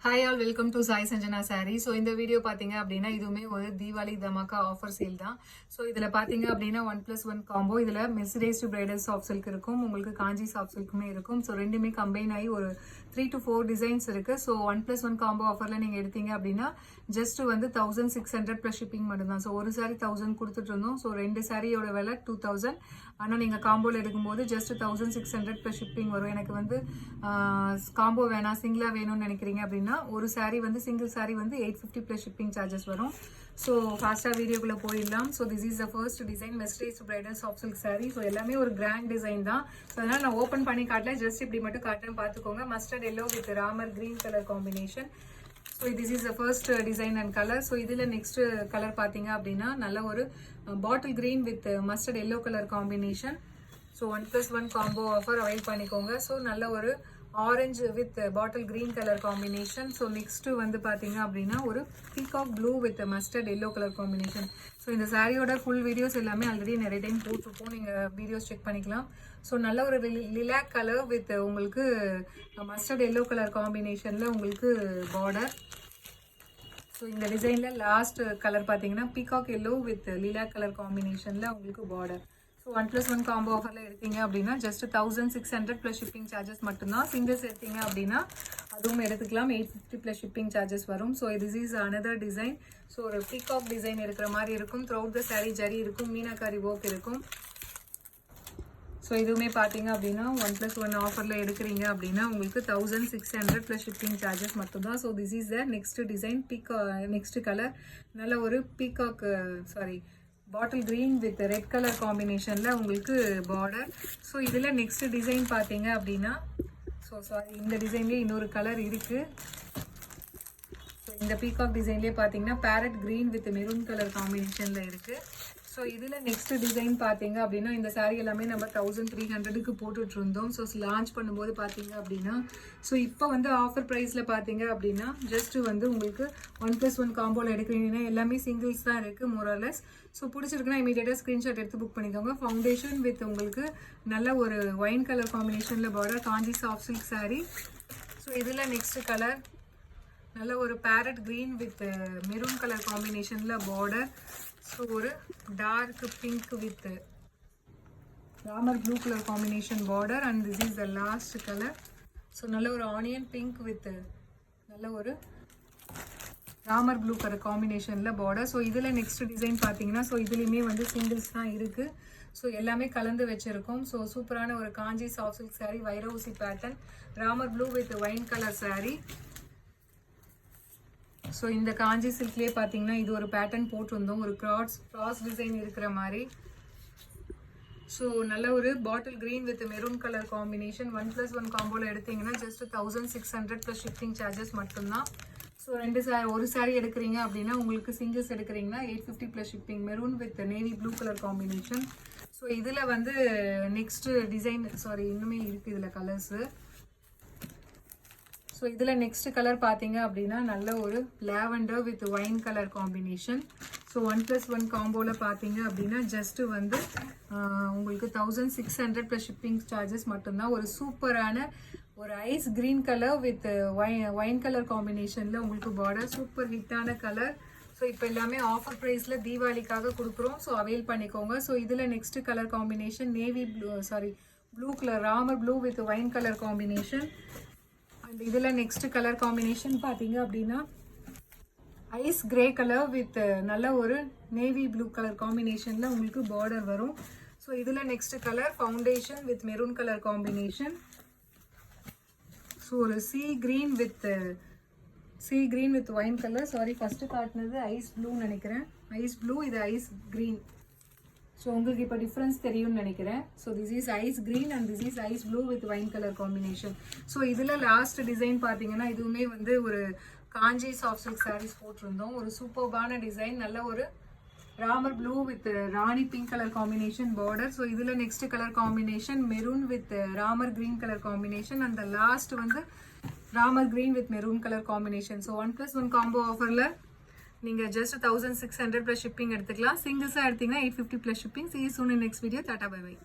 Hi all welcome to Sai Sanjana sorry. So இந்த video பார்த்தீங்க அப்படின்னா இதுவுமே ஒரு தீபாவளி தமாக்கா ஆஃபர் சேல் தான். ஸோ இதில் பார்த்தீங்க அப்படின்னா 1+1 காம்போ. இதில் மெர்சிடைஸ்டு பிரைடல் சாஃப்ட் சில்க் இருக்கும், உங்களுக்கு காஞ்சி சாஃப்ட் சில்க்குமே இருக்கும். ஸோ ரெண்டுமே கம்பைன் ஆகி ஒரு 3 to 4 டிசைன்ஸ் இருக்கு. ஸோ 1+1 காம்போ ஆஃபரில் நீங்கள் எடுத்தீங்க அப்படின்னா ஜஸ்ட் வந்து 1600 ப்ளஸ் ஷிப்பிங் மட்டும்தான். ஸோ ஒரு சாரி 1000 கொடுத்துட்டு இருந்தோம். ஸோ ரெண்டு சாரியோட விலை 2000. ஆனால் நீங்கள் காம்போவில் எடுக்கும்போது ஜஸ்ட் 1600 ப்ளஸ் ஷிப்பிங் வரும். எனக்கு வந்து காம்போ வேணாம், சிங்கிளாக வேணும்னு நினைக்கிறீங்க அப்படின்னா ஒரு சாரி வந்து சிங்கிள் சாரி வந்து 850 ப்ளஸ் ஷிப்பிங் சார்ஜஸ் வரும். ஸோ ஃபாஸ்ட்டாக வீடியோக்குள்ளே போயிடலாம். So this is the first design, mercerised bridal soft silk sari. So எல்லாமே ஒரு கிராண்ட் டிசைன் தான். ஸோ அதனால் நான் ஓப்பன் பண்ணி காட்டல, ஜஸ்ட் இப்படி மட்டும் காட்டுறேன், பார்த்துக்கோங்க. Mustard yellow with Ramar green colour combination. So this is the first design and colour. So இதில் நெக்ஸ்ட் கலர் பார்த்தீங்க அப்படின்னா நல்ல ஒரு bottle green with mustard yellow colour combination. So 1+1 combo offer avail பண்ணிக்கோங்க. ஸோ நல்ல ஒரு orange with bottle green colour combination. So next வந்து பார்த்தீங்க அப்படின்னா ஒரு peacock blue with mustard yellow colour combination. So இந்த சாரியோட ஃபுல் வீடியோஸ் எல்லாமே ஆல்ரெடி நிறைய டைம் போட்டிருப்போம், நீங்கள் வீடியோஸ் செக் பண்ணிக்கலாம். ஸோ நல்ல ஒரு லிலாக் கலர் வித் உங்களுக்கு மஸ்டர்ட் எல்லோ கலர் காம்பினேஷனில் உங்களுக்கு பார்டர். ஸோ இந்த டிசைனில் லாஸ்ட் கலர் பார்த்தீங்கன்னா peacock yellow with lilac colour காம்பினேஷனில் உங்களுக்கு பார்டர். ஸோ 1+1 காம்போ ஆஃபரில் எடுத்தீங்க அப்படின்னா ஜஸ்ட் 1600 ப்ளஸ் ஷிப்பிங் சார்ஜஸ் மட்டும்தான். சிங்கிள்ஸ் எடுத்தீங்க அப்படின்னா அதுவும் எடுத்துக்கலாம், 850 ப்ளஸ் ஷிப்பிங் சார்ஜஸ் வரும். So this is another design. So ஒரு பீகாக் டிசைன் இருக்கிற மாதிரி இருக்கும். த்ரூஅவுட் த சாரி ஜரி இருக்கும், மீனாக்காரி ஒர்க் இருக்கும். ஸோ இதுவுமே பார்த்தீங்க அப்படின்னா 1+1 ஆஃபரில் எடுக்கிறீங்க அப்படின்னா உங்களுக்கு 1600 ப்ளஸ் ஷிப்பிங் சார்ஜஸ் மட்டும்தான். So this is the next design, next colour நல்ல ஒரு peacock bottle green with red colour காம்பினேஷனில் உங்களுக்கு பார்டர். ஸோ இதில் நெக்ஸ்ட் டிசைன் பார்த்தீங்க அப்படின்னா இந்த டிசைன்லேயே இன்னொரு கலர் இருக்குது. ஸோ இந்த பீகாக் டிசைன்லேயே பார்த்தீங்கன்னா farad green with maroon colour காம்பினேஷனில் இருக்குது. ஸோ இதில் நெக்ஸ்ட் டிசைன் பார்த்தீங்க அப்படின்னா இந்த சாரீ எல்லாமே நம்ம 1300க்கு போட்டுட்டு இருந்தோம். ஸோ லான்ச் பண்ணும்போது பார்த்தீங்க அப்படின்னா ஸோ இப்போ வந்து ஆஃபர் ப்ரைஸில் பார்த்தீங்க அப்படின்னா ஜஸ்ட் வந்து உங்களுக்கு 1+1 காம்போவில் எடுக்கிறீங்கன்னா எல்லாமே சிங்கிள்ஸ் தான் இருக்குது மோரலஸ். ஸோ பிடிச்சிருக்குன்னா இமீடியட்டாக ஸ்க்ரீன்ஷாட் எடுத்து புக் பண்ணிக்கோங்க. ஃபவுண்டேஷன் வித் உங்களுக்கு நல்ல ஒரு ஒயின் கலர் காம்பினேஷனில் border, Kanchi soft silk sari. So இதில் நெக்ஸ்ட் கலர் நல்ல ஒரு parrot green with maroon colour காம்பினேஷனில் பார்டர். ஸோ ஒரு dark pink with Ramar blue colour combination border and this is the last colour. So நல்ல ஒரு ஆனியன் பிங்க் வித் நல்ல ஒரு ராமர் ப்ளூ கலர் காம்பினேஷனில் பார்டர். ஸோ இதில் நெக்ஸ்ட் டிசைன் பார்த்தீங்கன்னா ஸோ இதுலேயுமே வந்து சிங்கிள்ஸ் தான் இருக்குது. ஸோ எல்லாமே கலந்து வச்சுருக்கோம். ஸோ சூப்பரான ஒரு காஞ்சி சாஃப்ட் சில்க் சாரீ, வைரவுசி pattern, Ramar blue with wine colour sari. So இந்த காஞ்சி சில்க்லேயே பார்த்தீங்கன்னா இது ஒரு பேட்டர்ன் போட்டிருந்தோம், ஒரு கிராஸ் டிசைன் இருக்கிற மாதிரி. ஸோ நல்ல ஒரு bottle green with maroon colour combination. 1+1 காம்போவில் எடுத்தீங்கன்னா ஜஸ்ட் 1600 ப்ளஸ் ஷிப்பிங் சார்ஜஸ் மட்டும்தான். ஸோ ஒரு சாரி எடுக்கிறீங்க அப்படின்னா உங்களுக்கு சிங்கிள்ஸ் எடுக்கிறீங்கன்னா 850 plus shipping. Maroon with navy blue colour combination. So இதில் வந்து நெக்ஸ்ட் டிசைன் இன்னுமே இருக்குது இதில் கலர்ஸு. ஸோ இதில் நெக்ஸ்ட் கலர் பார்த்தீங்க அப்படின்னா நல்ல ஒரு lavender with wine colour combination. So 1+1 காம்போவில் பார்த்தீங்க அப்படின்னா ஜஸ்ட்டு வந்து உங்களுக்கு 1600 ப்ளஸ் ஷிப்பிங் சார்ஜஸ் மட்டும்தான். ஒரு சூப்பரான ஒரு ice green colour with wine colour காம்பினேஷனில் உங்களுக்கு பார்டர், சூப்பர் ஹிட்டான கலர். ஸோ இப்போ எல்லாமே ஆஃபர் ப்ரைஸில் தீபாவளிக்காக கொடுக்குறோம். ஸோ அவைல் பண்ணிக்கோங்க. ஸோ இதில் next colour combination navy blue colour, Ramar blue with wine colour combination. And இதில் நெக்ஸ்ட் கலர் காம்பினேஷன் பார்த்தீங்க அப்படின்னா ஐஸ் கிரே கலர் வித் நல்ல ஒரு நேவி ப்ளூ கலர் காம்பினேஷனில் உங்களுக்கு பார்டர் வரும். ஸோ இதில் next colour foundation with maroon colour combination. So ஒரு sea green with wine colour. First காட்டினது ஐஸ் ப்ளூன்னு நினைக்கிறேன், ஐஸ் ப்ளூ, இது ஐஸ் க்ரீன். ஸோ உங்களுக்கு இப்போ டிஃப்ரென்ஸ் தெரியும்னு நினைக்கிறேன். So this is ice green and this is ice blue with wine colour combination. So இதில் லாஸ்ட் டிசைன் பார்த்தீங்கன்னா இதுவுமே வந்து ஒரு காஞ்சி சாஃப்ட் சில்க் சாரீஸ் போட்டிருந்தோம். ஒரு சூப்பர்பான டிசைன், நல்ல ஒரு Ramar blue with Rani pink colour combination border. So இதில் next colour combination maroon with Ramar green colour combination and last வந்து Ramar green with maroon colour combination. So 1+1 combo ஆஃபரில் நீங்கள் ஜஸ்ட் 1600 ப்ளஸ் ஷிப்பிங் எடுத்துக்கலாம். சிங்கிள்ஸாக எடுத்தீங்கன்னா 850 plus shipping. See you soon in next video. Tata, bye bye.